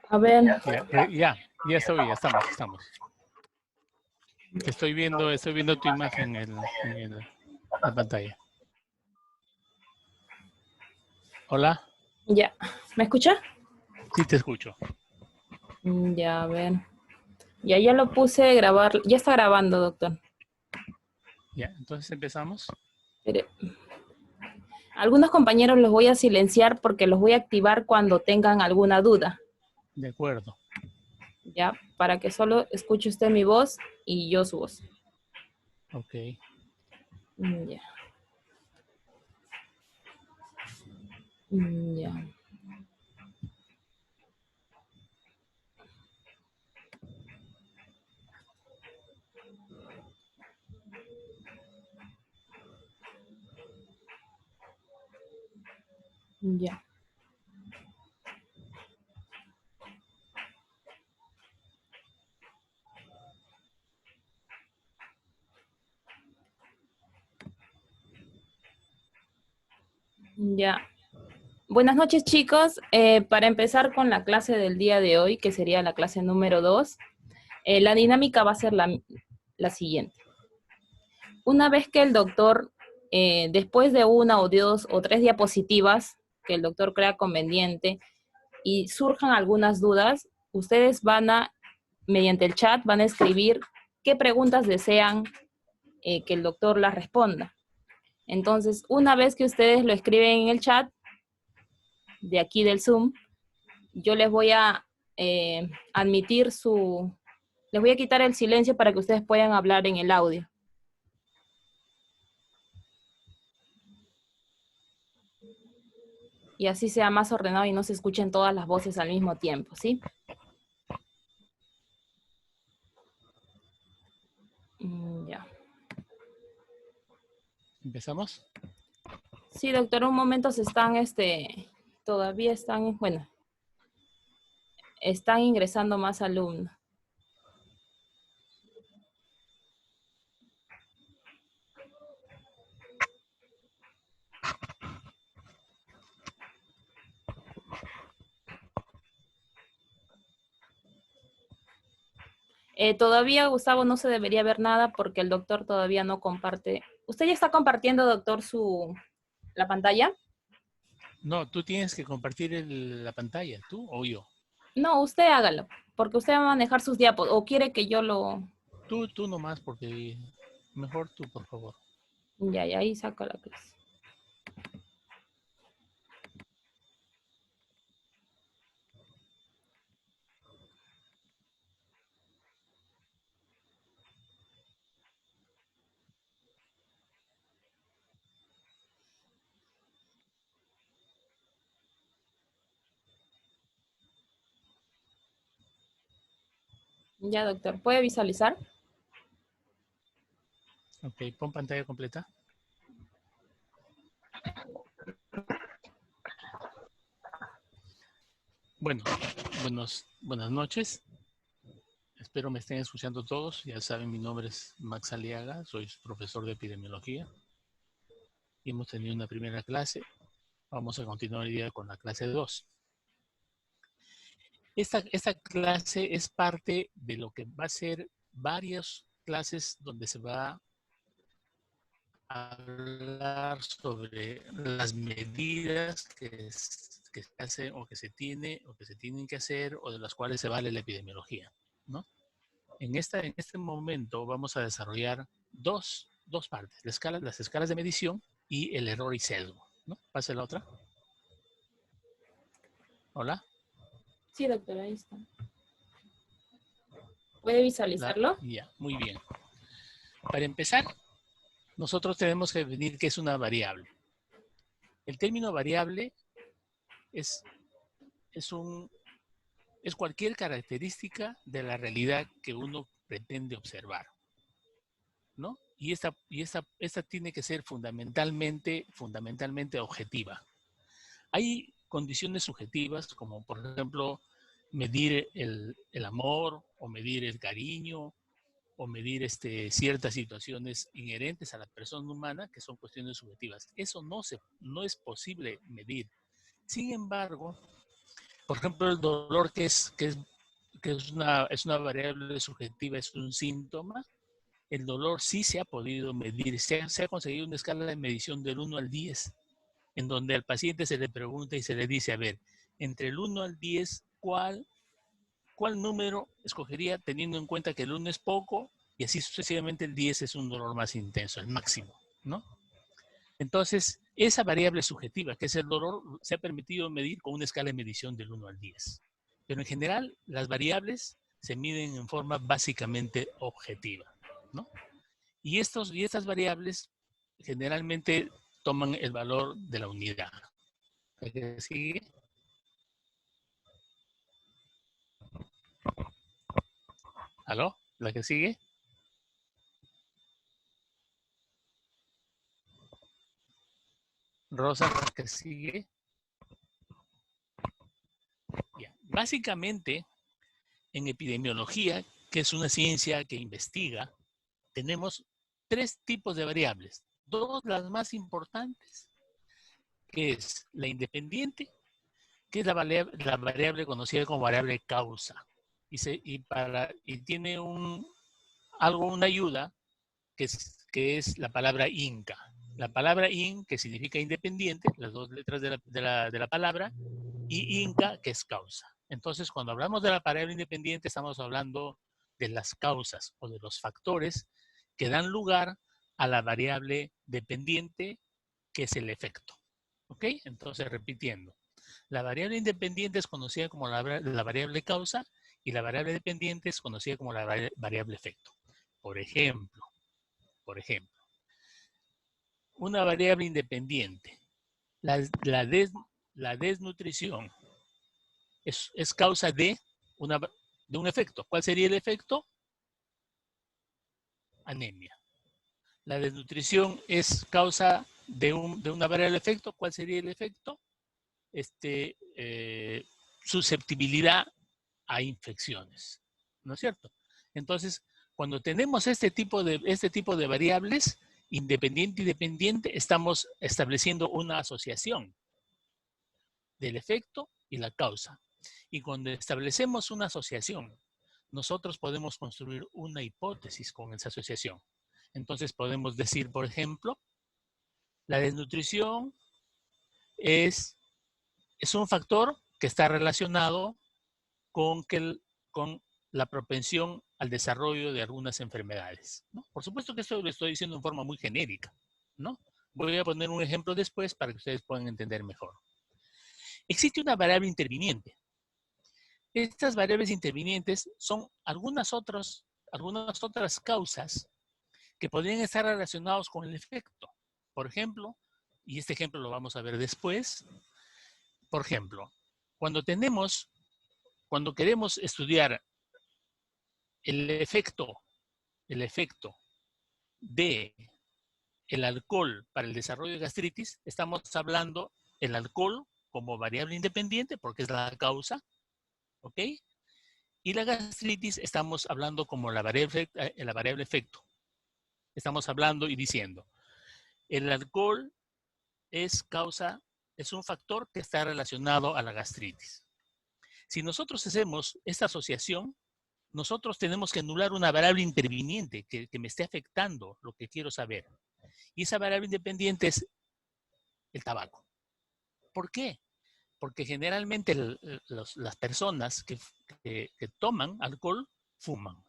A ver. Ya estamos. Estoy viendo tu imagen en la pantalla. Hola. Ya. ¿Me escucha? Sí, te escucho. Ya, a ver. Ya lo puse a grabar. Ya está grabando, doctor. Ya, entonces empezamos. Espere. Algunos compañeros los voy a silenciar porque los voy a activar cuando tengan alguna duda. De acuerdo. Ya, para que solo escuche usted mi voz y yo su voz. Ok. Ya. Ya. Ya. Ya. Buenas noches, chicos. Para empezar con la clase del día de hoy, que sería la clase número 2, la dinámica va a ser la siguiente. Una vez que el doctor, después de una o dos o tres diapositivas que el doctor crea conveniente y surjan algunas dudas, ustedes van a, mediante el chat, van a escribir qué preguntas desean que el doctor las responda. Entonces, una vez que ustedes lo escriben en el chat, de aquí del Zoom, yo les voy a admitir les voy a quitar el silencio para que ustedes puedan hablar en el audio. Y así sea más ordenado y no se escuchen todas las voces al mismo tiempo, ¿sí? Ya. ¿Empezamos? Sí, doctor, un momento se están, todavía están, bueno, están ingresando más alumnos. Todavía, Gustavo, no se debería ver nada porque el doctor todavía no comparte. ¿Usted ya está compartiendo, doctor, la pantalla? No, tú tienes que compartir la pantalla, tú o yo. No, usted hágalo, porque usted va a manejar sus diapos, o quiere que yo lo... Tú nomás, porque mejor tú, por favor. Ya, ahí saco la clase. Ya, doctor, ¿puede visualizar? Ok, pon pantalla completa. Bueno, buenas noches. Espero me estén escuchando todos. Ya saben, mi nombre es Max Aliaga, soy profesor de epidemiología. Y hemos tenido una primera clase. Vamos a continuar hoy día con la clase 2. Esta clase es parte de lo que va a ser varias clases donde se va a hablar sobre las medidas que se hacen o que se tienen que hacer o de las cuales se vale la epidemiología, ¿no? En este momento vamos a desarrollar dos partes, las escalas de medición y el error y sesgo, ¿no? Pase la otra. Hola. Sí, doctor, ahí está. ¿Puede visualizarlo? Ya, muy bien. Para empezar, nosotros tenemos que definir qué es una variable. El término variable es cualquier característica de la realidad que uno pretende observar, ¿no? Y esta tiene que ser fundamentalmente objetiva. Hay condiciones subjetivas, como por ejemplo medir el amor o medir el cariño o medir ciertas situaciones inherentes a la persona humana que son cuestiones subjetivas. Eso no es posible medir. Sin embargo, por ejemplo, el dolor es una variable subjetiva, es un síntoma. El dolor sí se ha podido medir, se ha conseguido una escala de medición del 1 al 10, en donde al paciente se le pregunta y se le dice, a ver, entre el 1 al 10, ¿cuál número escogería teniendo en cuenta que el 1 es poco y así sucesivamente el 10 es un dolor más intenso, el máximo, ¿no? Entonces, esa variable subjetiva, que es el dolor, se ha permitido medir con una escala de medición del 1 al 10. Pero en general, las variables se miden en forma básicamente objetiva, ¿no? Y estas variables generalmente toman el valor de la unidad. ¿La que sigue? ¿Aló? ¿La que sigue? Rosa, ¿la que sigue? Ya. Básicamente, en epidemiología, que es una ciencia que investiga, tenemos 3 tipos de variables. 2, las más importantes, que es la independiente, que es la variable conocida como variable causa. Y tiene una ayuda que es la palabra INCA. La palabra IN, que significa independiente, las 2 letras de la palabra, y INCA, que es causa. Entonces, cuando hablamos de la variable independiente, estamos hablando de las causas o de los factores que dan lugar a la variable dependiente, que es el efecto. ¿Ok? Entonces, repitiendo. La variable independiente es conocida como la variable causa y la variable dependiente es conocida como la variable efecto. Por ejemplo, una variable independiente, la desnutrición, es causa de un efecto. ¿Cuál sería el efecto? Anemia. La desnutrición es causa de una variable efecto. ¿Cuál sería el efecto? Susceptibilidad a infecciones. ¿No es cierto? Entonces, cuando tenemos este tipo de variables, independiente y dependiente, estamos estableciendo una asociación del efecto y la causa. Y cuando establecemos una asociación, nosotros podemos construir una hipótesis con esa asociación. Entonces podemos decir, por ejemplo, la desnutrición es un factor que está relacionado con la propensión al desarrollo de algunas enfermedades, ¿no? Por supuesto que esto lo estoy diciendo en forma muy genérica, ¿no? Voy a poner un ejemplo después para que ustedes puedan entender mejor. Existe una variable interviniente. Estas variables intervinientes son algunas otras causas que podrían estar relacionados con el efecto. Por ejemplo, y este ejemplo lo vamos a ver después, por ejemplo, cuando queremos estudiar el efecto de el alcohol para el desarrollo de gastritis, estamos hablando el alcohol como variable independiente porque es la causa, ¿ok? Y la gastritis estamos hablando como la variable efecto. Estamos hablando y diciendo, el alcohol es un factor que está relacionado a la gastritis. Si nosotros hacemos esta asociación, nosotros tenemos que anular una variable interviniente que me esté afectando lo que quiero saber. Y esa variable independiente es el tabaco. ¿Por qué? Porque generalmente las personas que toman alcohol fuman.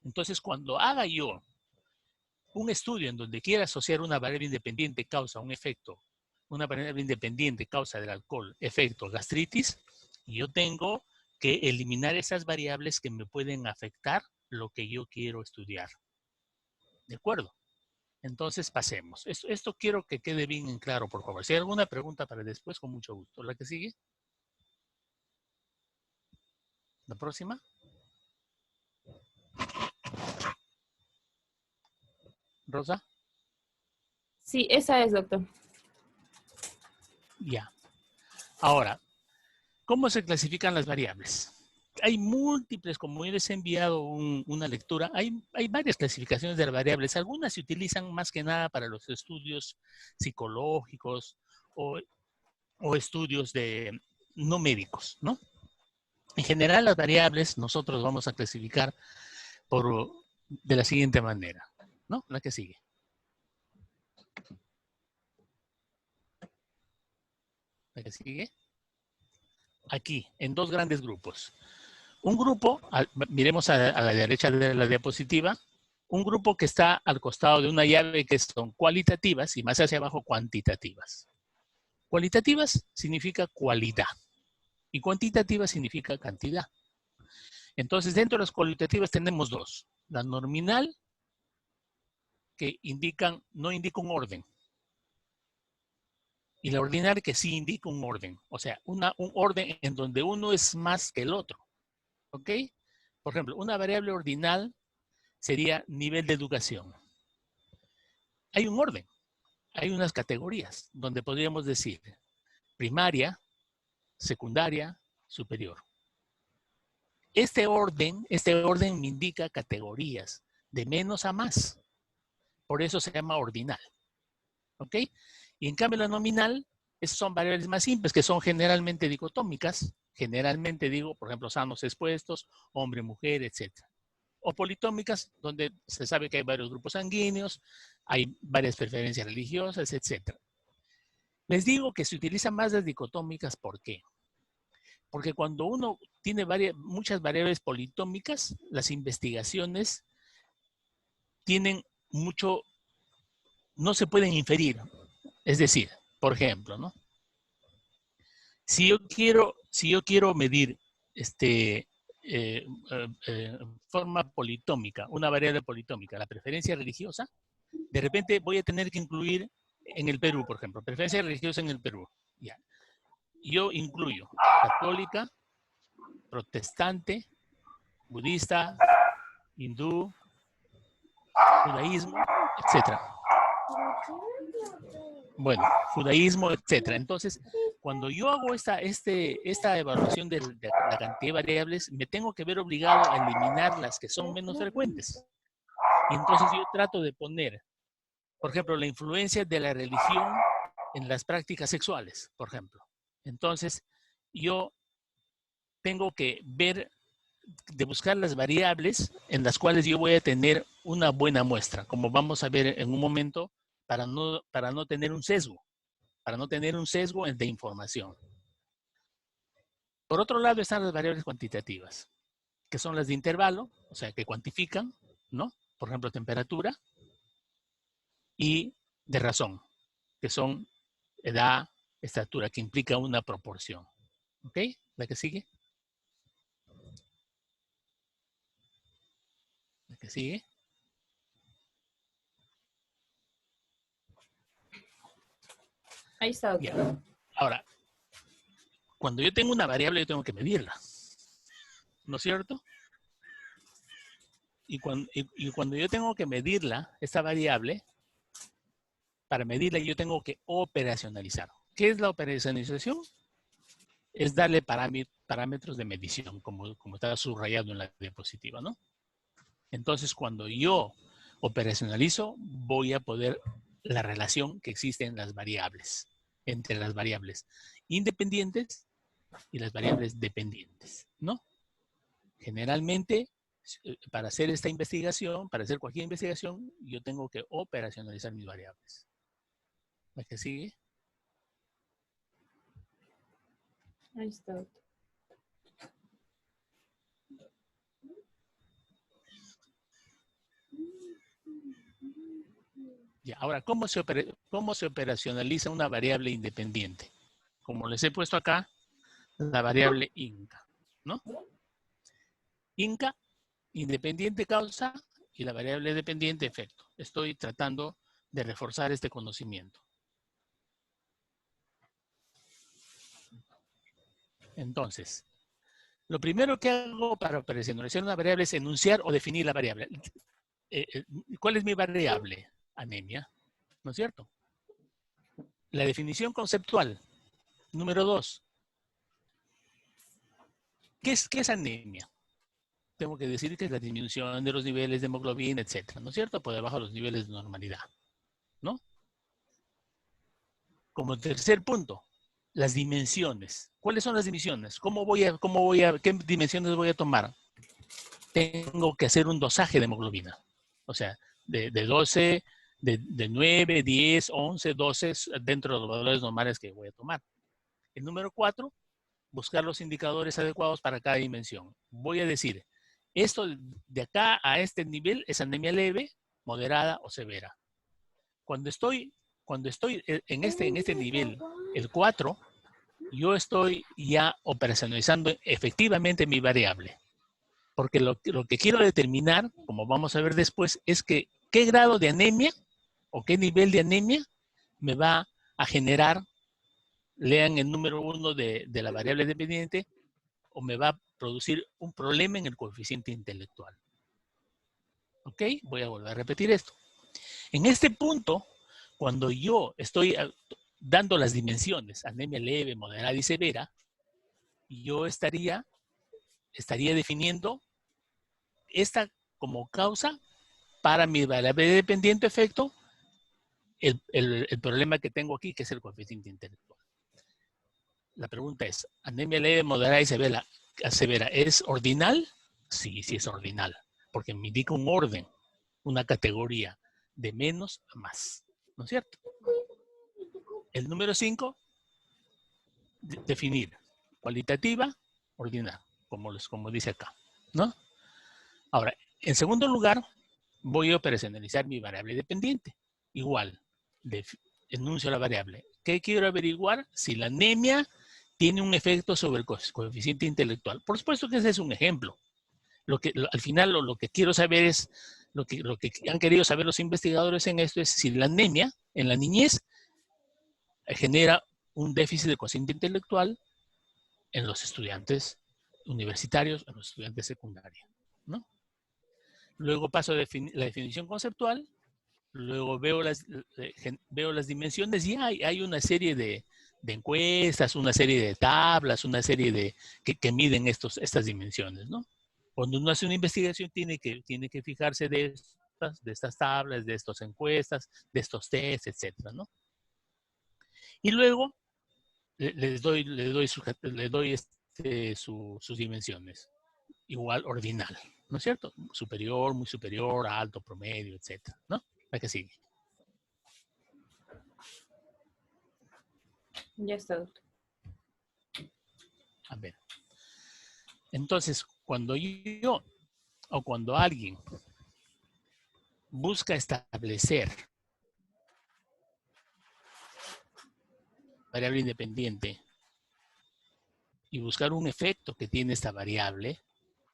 Entonces, cuando haga yo un estudio en donde quiera asociar una variable independiente causa un efecto, una variable independiente causa del alcohol, efecto gastritis, yo tengo que eliminar esas variables que me pueden afectar lo que yo quiero estudiar. ¿De acuerdo? Entonces pasemos. Esto quiero que quede bien en claro, por favor. Si hay alguna pregunta para después, con mucho gusto. ¿La que sigue? ¿La próxima? ¿Rosa? Sí, esa es, doctor. Ya. Ahora, ¿cómo se clasifican las variables? hay múltiples, como yo les he enviado una lectura, hay varias clasificaciones de variables. Algunas se utilizan más que nada para los estudios psicológicos o estudios no médicos, ¿no? En general, las variables nosotros vamos a clasificar de la siguiente manera, ¿no? La que sigue. La que sigue. Aquí, en dos grandes grupos. Un grupo, miremos a la derecha de la diapositiva, un grupo que está al costado de una llave que son cualitativas y más hacia abajo cuantitativas. Cualitativas significa cualidad y cuantitativa significa cantidad. Entonces, dentro de las cualitativas tenemos dos. La nominal, que no indica un orden. Y la ordinal, que sí indica un orden. O sea, un orden en donde uno es más que el otro. ¿Ok? Por ejemplo, una variable ordinal sería nivel de educación. Hay un orden. Hay unas categorías donde podríamos decir primaria, secundaria, superior. Este orden me indica categorías de menos a más. Por eso se llama ordinal. ¿Ok? Y en cambio la nominal, esas son variables más simples, que son generalmente dicotómicas. Generalmente digo, por ejemplo, sanos expuestos, hombre, mujer, etc. O politómicas, donde se sabe que hay varios grupos sanguíneos, hay varias preferencias religiosas, etc. Les digo que se utilizan más las dicotómicas, ¿por qué? Porque cuando uno tiene muchas variables politómicas, las investigaciones tienen no se pueden inferir. Es decir, por ejemplo, ¿no? Si yo quiero medir forma politómica, una variable politómica, la preferencia religiosa, de repente voy a tener que incluir en el Perú, por ejemplo, preferencia religiosa en el Perú. Ya. Yo incluyo católica, protestante, budista, hindú, judaísmo, etc. Bueno, judaísmo, etc. Entonces, cuando yo hago esta evaluación de la cantidad de variables, me tengo que ver obligado a eliminar las que son menos frecuentes. Y entonces yo trato de poner, por ejemplo, la influencia de la religión en las prácticas sexuales, por ejemplo. Entonces, yo tengo que buscar las variables en las cuales yo voy a tener una buena muestra, como vamos a ver en un momento, para no tener un sesgo. Para no tener un sesgo de información. Por otro lado están las variables cuantitativas, que son las de intervalo, o sea, que cuantifican, ¿no? Por ejemplo, temperatura, y de razón, que son edad, estatura, que implica una proporción. ¿Ok? ¿La que sigue? ¿La que sigue? Ahí está, doctor. Ya. Ahora, cuando yo tengo una variable, yo tengo que medirla. ¿No es cierto? Y cuando yo tengo que medirla, esta variable, para medirla yo tengo que operacionalizar. ¿Qué es la operacionalización? Es darle parámetros de medición, como está subrayado en la diapositiva, ¿no? Entonces, cuando yo operacionalizo, voy a poder la relación que existe en las variables, entre las variables independientes y las variables dependientes, ¿no? Generalmente, para hacer esta investigación, para hacer cualquier investigación, yo tengo que operacionalizar mis variables. ¿La que sigue? Ahí está, doctor. Ya, ahora, ¿cómo se operacionaliza una variable independiente? Como les he puesto acá, la variable INCA, ¿no? INCA, independiente causa, y la variable dependiente efecto. Estoy tratando de reforzar este conocimiento. Entonces, lo primero que hago para operacionalizar una variable es enunciar o definir la variable. ¿Cuál es mi variable? Anemia, ¿no es cierto? La definición conceptual. Número 2. qué es anemia? Tengo que decir que es la disminución de los niveles de hemoglobina, etcétera, ¿no es cierto? Por debajo de los niveles de normalidad, ¿no? Como tercer punto, las dimensiones. ¿Cuáles son las dimensiones? ¿Qué dimensiones voy a tomar? Tengo que hacer un dosaje de hemoglobina. O sea, de 12, de 9, 10, 11, 12, dentro de los valores normales que voy a tomar. El número 4, buscar los indicadores adecuados para cada dimensión. Voy a decir, esto de acá a este nivel es anemia leve, moderada o severa. Cuando estoy en este nivel, el 4, yo estoy ya operacionalizando efectivamente mi variable. Porque lo que quiero determinar, como vamos a ver después, es que qué grado de anemia o qué nivel de anemia me va a generar, lean el número 1 de la variable dependiente, o me va a producir un problema en el coeficiente intelectual. ¿Ok? Voy a volver a repetir esto. En este punto, cuando yo estoy dando las dimensiones, anemia leve, moderada y severa, yo estaría definiendo esta como causa para mi variable dependiente efecto, el problema que tengo aquí, que es el coeficiente intelectual. La pregunta es, ¿anemia leve, moderada y severa es ordinal? Sí, sí es ordinal, porque me indica un orden, una categoría de menos a más, ¿no es cierto? El número 5, definir cualitativa, ordinal, como dice acá, ¿no? Ahora, en segundo lugar, voy a operacionalizar mi variable dependiente. Igual, enuncio la variable. ¿Qué quiero averiguar? Si la anemia tiene un efecto sobre el coeficiente intelectual. Por supuesto que ese es un ejemplo. Al final lo que quiero saber es, lo que han querido saber los investigadores en esto es si la anemia en la niñez genera un déficit de cociente intelectual en los estudiantes universitarios, en los estudiantes secundarios, ¿no? Luego paso a la definición conceptual, luego veo las dimensiones y hay una serie de encuestas, una serie de tablas, una serie de que miden estas dimensiones, ¿no? Cuando uno hace una investigación tiene que fijarse de estas tablas, de estas encuestas, de estos tests, etcétera, ¿no? Y luego les doy sus dimensiones. Igual ordinal, ¿no es cierto? Superior, muy superior, alto, promedio, etcétera, ¿no? La que sigue. Ya está, doctor. A ver. Entonces, cuando alguien busca establecer variable independiente y buscar un efecto que tiene esta variable,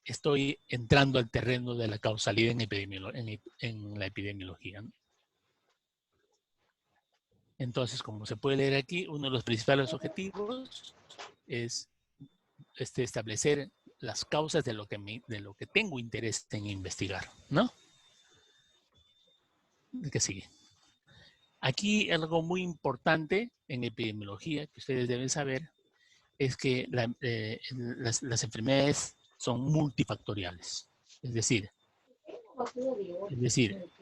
estoy entrando al terreno de la causalidad en la epidemiología, ¿no? Entonces, como se puede leer aquí, uno de los principales objetivos es establecer las causas de lo que tengo interés en investigar, ¿no? ¿Qué sigue? Aquí algo muy importante en epidemiología que ustedes deben saber es que las enfermedades son multifactoriales. Es decir,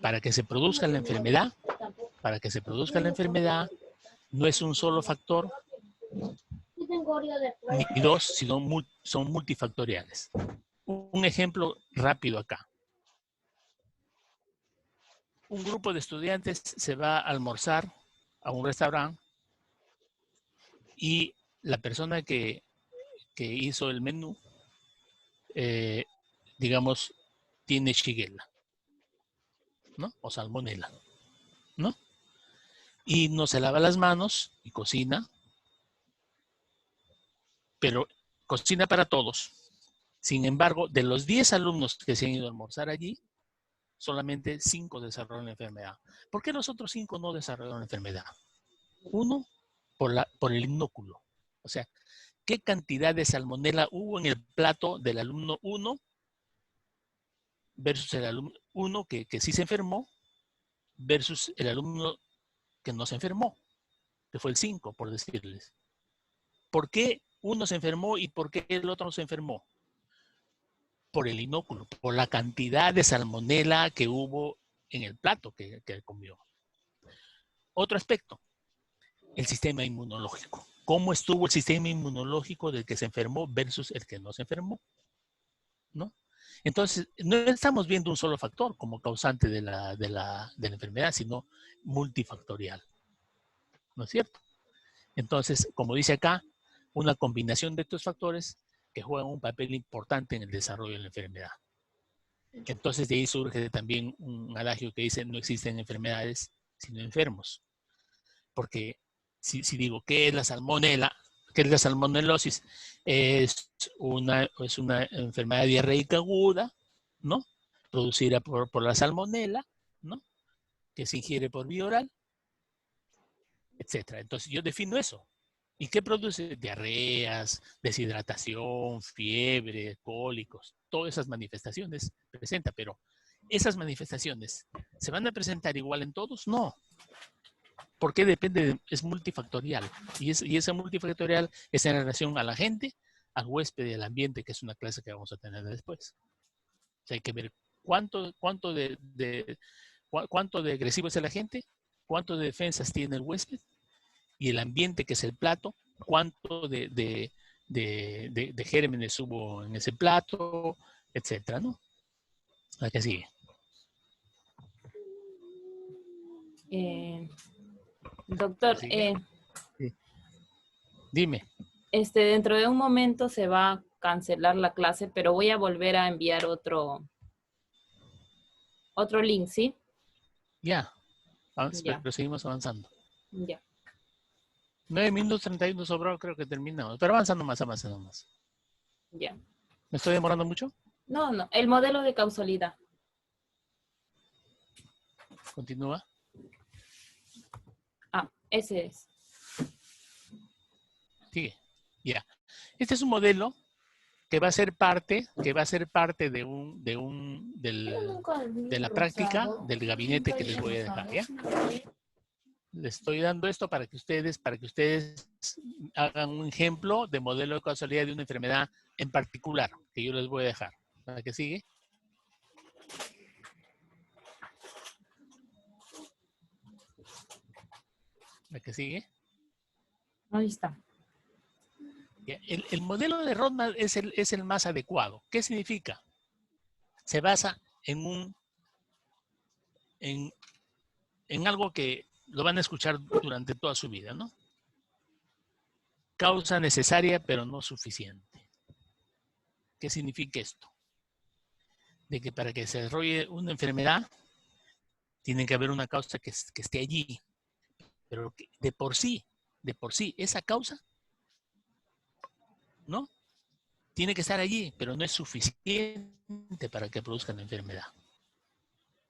para que se produzca la enfermedad, no es un solo factor ni dos, sino son multifactoriales. Un ejemplo rápido acá. Un grupo de estudiantes se va a almorzar a un restaurante y la persona que hizo el menú, digamos, tiene Shigella, ¿no? O salmonella, ¿no? Y no se lava las manos y cocina, pero cocina para todos. Sin embargo, de los 10 alumnos que se han ido a almorzar allí, solamente 5 desarrollaron la enfermedad. ¿Por qué los otros 5 no desarrollaron la enfermedad? Uno, por el inóculo. O sea, ¿qué cantidad de salmonela hubo en el plato del alumno 1 versus el alumno 1 que sí se enfermó versus el alumno que no se enfermó, que fue el 5, por decirles? ¿Por qué uno se enfermó y por qué el otro no se enfermó? por el inóculo, por la cantidad de salmonela que hubo en el plato que comió. Otro aspecto, el sistema inmunológico. ¿Cómo estuvo el sistema inmunológico del que se enfermó versus el que no se enfermó? ¿No? Entonces, no estamos viendo un solo factor como causante de la enfermedad, sino multifactorial. ¿No es cierto? Entonces, como dice acá, una combinación de estos factores que juegan un papel importante en el desarrollo de la enfermedad. Entonces, de ahí surge también un adagio que dice no existen enfermedades sino enfermos. Porque si digo, ¿qué es la salmonela? ¿Qué es la salmonelosis? Es una enfermedad diarreica aguda, ¿no? Producida por la salmonela, ¿no? Que se ingiere por vía oral, etc. Entonces yo defino eso. ¿Y qué produce? Diarreas, deshidratación, fiebre, cólicos, todas esas manifestaciones presenta, pero ¿esas manifestaciones se van a presentar igual en todos? No. Porque depende, es multifactorial. Y esa multifactorial es en relación a la gente, al huésped y al ambiente, que es una clase que vamos a tener después. O sea, hay que ver cuánto de agresivo es el agente, cuánto de defensas tiene el huésped y el ambiente, que es el plato, cuánto de gérmenes hubo en ese plato, etcétera, ¿no? La que sigue. Doctor, Sí. Dime. Dentro de un momento se va a cancelar la clase, pero voy a volver a enviar otro link, ¿sí? Ya. Ya. Pero seguimos avanzando. Ya. 9 minutos 31 sobró, creo que terminamos. Pero avanzando más. Ya. ¿Me estoy demorando mucho? No, el modelo de causalidad. Continúa. Ese es. Sigue. Ya. Este es un modelo que va a ser parte de la práctica del gabinete que les voy a dejar, ¿ya? Les estoy dando esto para que ustedes hagan un ejemplo de modelo de causalidad de una enfermedad en particular que yo les voy a dejar. ¿Para que sigue? ¿La que sigue? Ahí está. El modelo de Rodman es el más adecuado. ¿Qué significa? Se basa en algo que lo van a escuchar durante toda su vida, ¿no? Causa necesaria, pero no suficiente. ¿Qué significa esto? De que para que se desarrolle una enfermedad, tiene que haber una causa que esté allí. Pero que de por sí, esa causa, ¿no? Tiene que estar allí, pero no es suficiente para que produzca la enfermedad.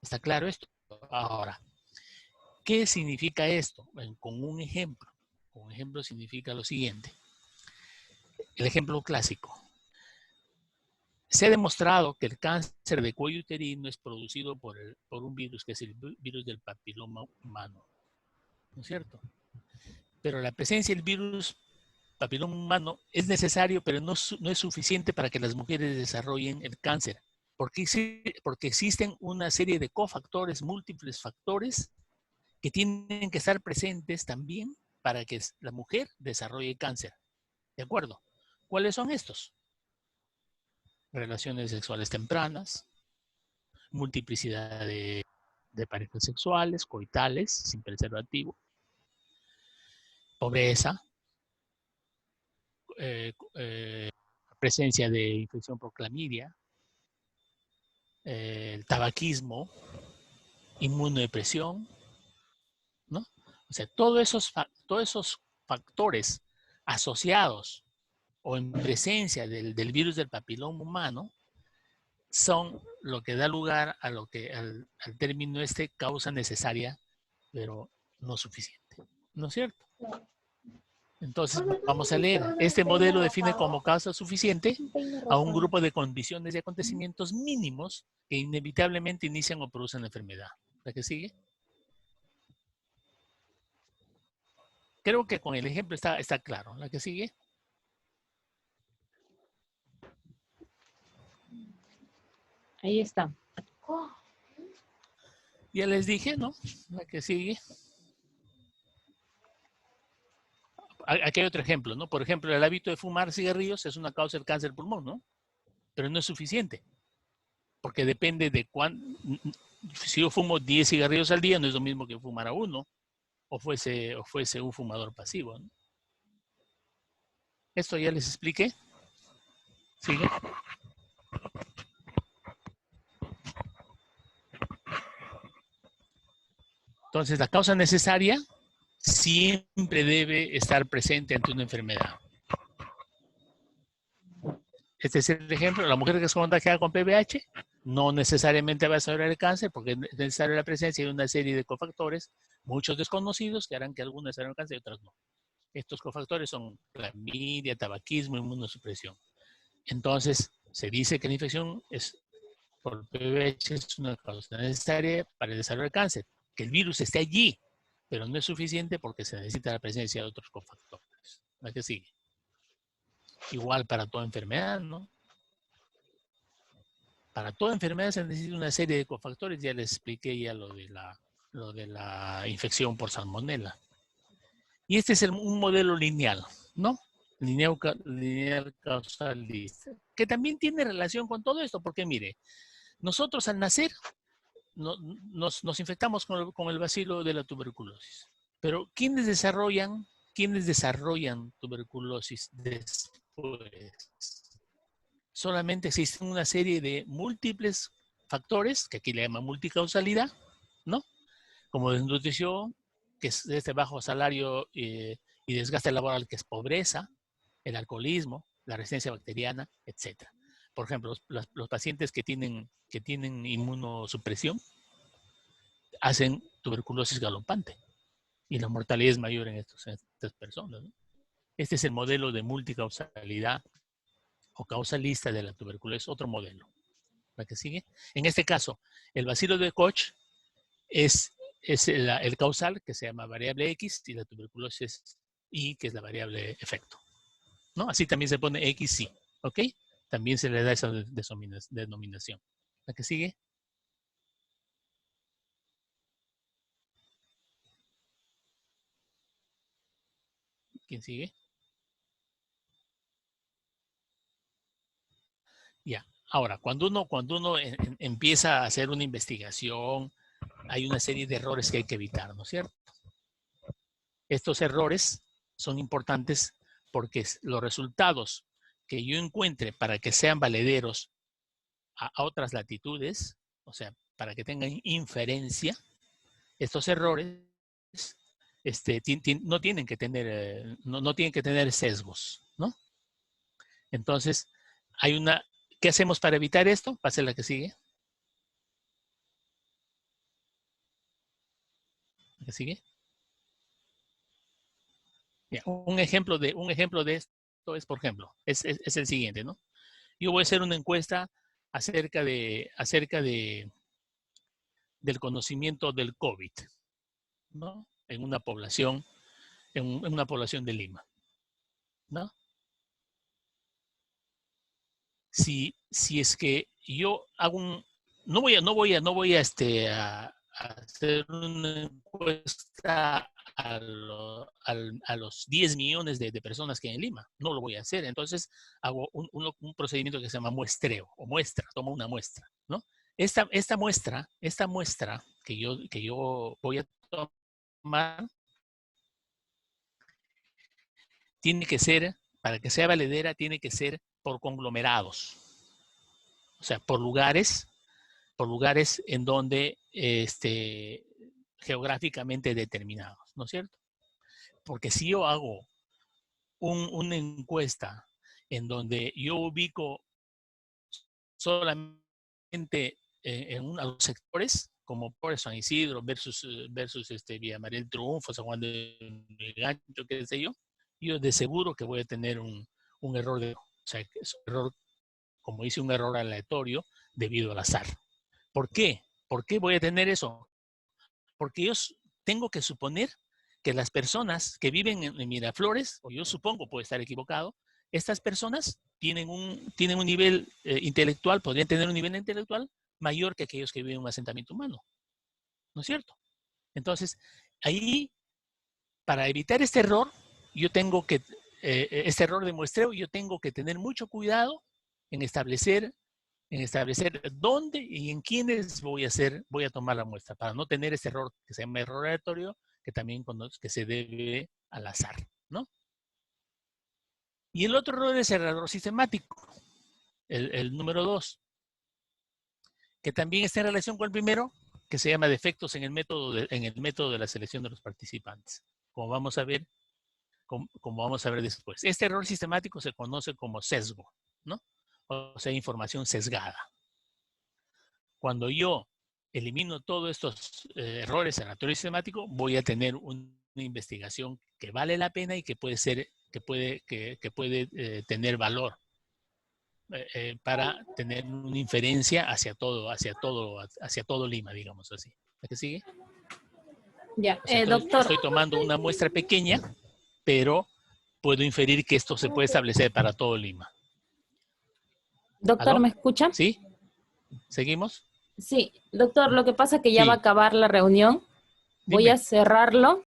¿Está claro esto? Ahora, ¿qué significa esto? Con un ejemplo. Con un ejemplo significa lo siguiente. El ejemplo clásico. Se ha demostrado que el cáncer de cuello uterino es producido por un virus, que es el virus del papiloma humano. ¿No es cierto? Pero la presencia del virus papiloma humano es necesario, pero no es suficiente para que las mujeres desarrollen el cáncer. Porque existen una serie de cofactores, múltiples factores, que tienen que estar presentes también para que la mujer desarrolle cáncer. ¿De acuerdo? ¿Cuáles son estos? Relaciones sexuales tempranas, multiplicidad de parejas sexuales, coitales, sin preservativo, pobreza, presencia de infección por clamidia, el tabaquismo, inmunodepresión, ¿no? O sea, todos esos factores asociados o en presencia del virus del papiloma humano son lo que da lugar a al término causa necesaria, pero no suficiente. ¿No es cierto? Entonces, vamos a leer. Este modelo define como causa suficiente a un grupo de condiciones y acontecimientos mínimos que inevitablemente inician o producen la enfermedad. ¿La que sigue? Creo que con el ejemplo está claro. ¿La que sigue? Ahí está. Ya les dije, ¿no? La que sigue. Aquí hay otro ejemplo, ¿no? Por ejemplo, el hábito de fumar cigarrillos es una causa del cáncer de pulmón, ¿no? Pero no es suficiente, porque depende de cuán... Si yo fumo 10 cigarrillos al día, no es lo mismo que fumar a uno, o fuese un fumador pasivo, ¿no? Esto ya les expliqué. Sigue. Entonces, la causa necesaria siempre debe estar presente ante una enfermedad. Este es el ejemplo. La mujer que es contagiada con PVH no necesariamente va a desarrollar el cáncer porque es necesaria la presencia de una serie de cofactores, muchos desconocidos, que harán que algunos desarrollen el cáncer y otros no. Estos cofactores son clamidia, tabaquismo, inmunosupresión. Entonces, se dice que la infección por PVH es una causa necesaria para el desarrollo del cáncer. Que el virus esté allí, pero no es suficiente porque se necesita la presencia de otros cofactores. ¿La que sigue? Igual para toda enfermedad, ¿no? Para toda enfermedad se necesita una serie de cofactores. Ya les expliqué ya lo de la infección por salmonela. Y este es un modelo lineal, ¿no? Lineal causalista, que también tiene relación con todo esto, porque mire, nosotros al nacer nos infectamos con el bacilo de la tuberculosis. Pero ¿quiénes desarrollan tuberculosis después? Solamente existen una serie de múltiples factores, que aquí le llaman multicausalidad, ¿no? Como desnutrición, que es este bajo salario y desgaste laboral, que es pobreza, el alcoholismo, la resistencia bacteriana, etc. Por ejemplo, los pacientes que tienen inmunosupresión hacen tuberculosis galopante y la mortalidad es mayor en estas personas, ¿no? Este es el modelo de multicausalidad o causalista de la tuberculosis, otro modelo. ¿La que sigue? En este caso, el bacilo de Koch es el causal, que se llama variable X, y la tuberculosis Y, que es la variable efecto, ¿no? Así también se pone XY, ¿ok? También se le da esa denominación. ¿La que sigue? ¿Quién sigue? Ya. Ahora, cuando uno empieza a hacer una investigación, hay una serie de errores que hay que evitar, ¿no es cierto? Estos errores son importantes porque los resultados que yo encuentre para que sean valederos a otras latitudes, o sea, para que tengan inferencia, estos errores no tienen que tener, no tienen que tener sesgos, ¿no? Entonces, ¿qué hacemos para evitar esto? Pase la que sigue. ¿La que sigue? Bien, un ejemplo de esto es, por ejemplo, es el siguiente, ¿no? Yo voy a hacer una encuesta acerca del conocimiento del COVID, ¿no? En una población de Lima, ¿no? Si es que yo hago no voy a hacer una encuesta a los 10 millones de personas que hay en Lima. No lo voy a hacer. Entonces hago un procedimiento que se llama muestreo o muestra. Tomo una muestra, ¿no? Esta muestra que yo voy a tomar tiene que ser, para que sea valedera, tiene que ser por conglomerados. O sea, por lugares en donde geográficamente determinados, ¿no es cierto? Porque si yo hago una encuesta en donde yo ubico solamente en los sectores, como por San Isidro versus Villa María del Triunfo, San Juan de Gancho, qué sé yo de seguro que voy a tener un error o sea, es un error, como dice, un error aleatorio debido al azar. ¿Por qué? ¿Por qué voy a tener eso? Porque yo tengo que suponer que las personas que viven en Miraflores, o yo supongo, puedo estar equivocado, estas personas tienen un nivel intelectual, podrían tener un nivel intelectual mayor que aquellos que viven en un asentamiento humano. ¿No es cierto? Entonces, ahí, para evitar este error, yo tengo que, este error de muestreo, yo tengo que tener mucho cuidado en establecer dónde y en quiénes voy a tomar la muestra, para no tener este error que se llama error aleatorio, que también que se debe al azar, ¿no? Y el otro error es el error sistemático, el número 2, que también está en relación con el primero, que se llama defectos en el método de la selección de los participantes, como vamos a ver, como vamos a ver después. Este error sistemático se conoce como sesgo, ¿no? O sea, información sesgada. Cuando yo elimino todos estos errores aleatorios sistemáticos, voy a tener una investigación que vale la pena y que puede tener valor para tener una inferencia hacia todo Lima, digamos así. ¿La que sigue? Ya, O sea, entonces, doctor, estoy tomando una muestra pequeña, pero puedo inferir que esto se puede establecer para todo Lima. doctor, ¿Aló? ¿me escucha? ¿Sí? ¿Seguimos? Sí, doctor, lo que pasa es que ya va a Sí, acabar la reunión. Voy a dime. cerrarlo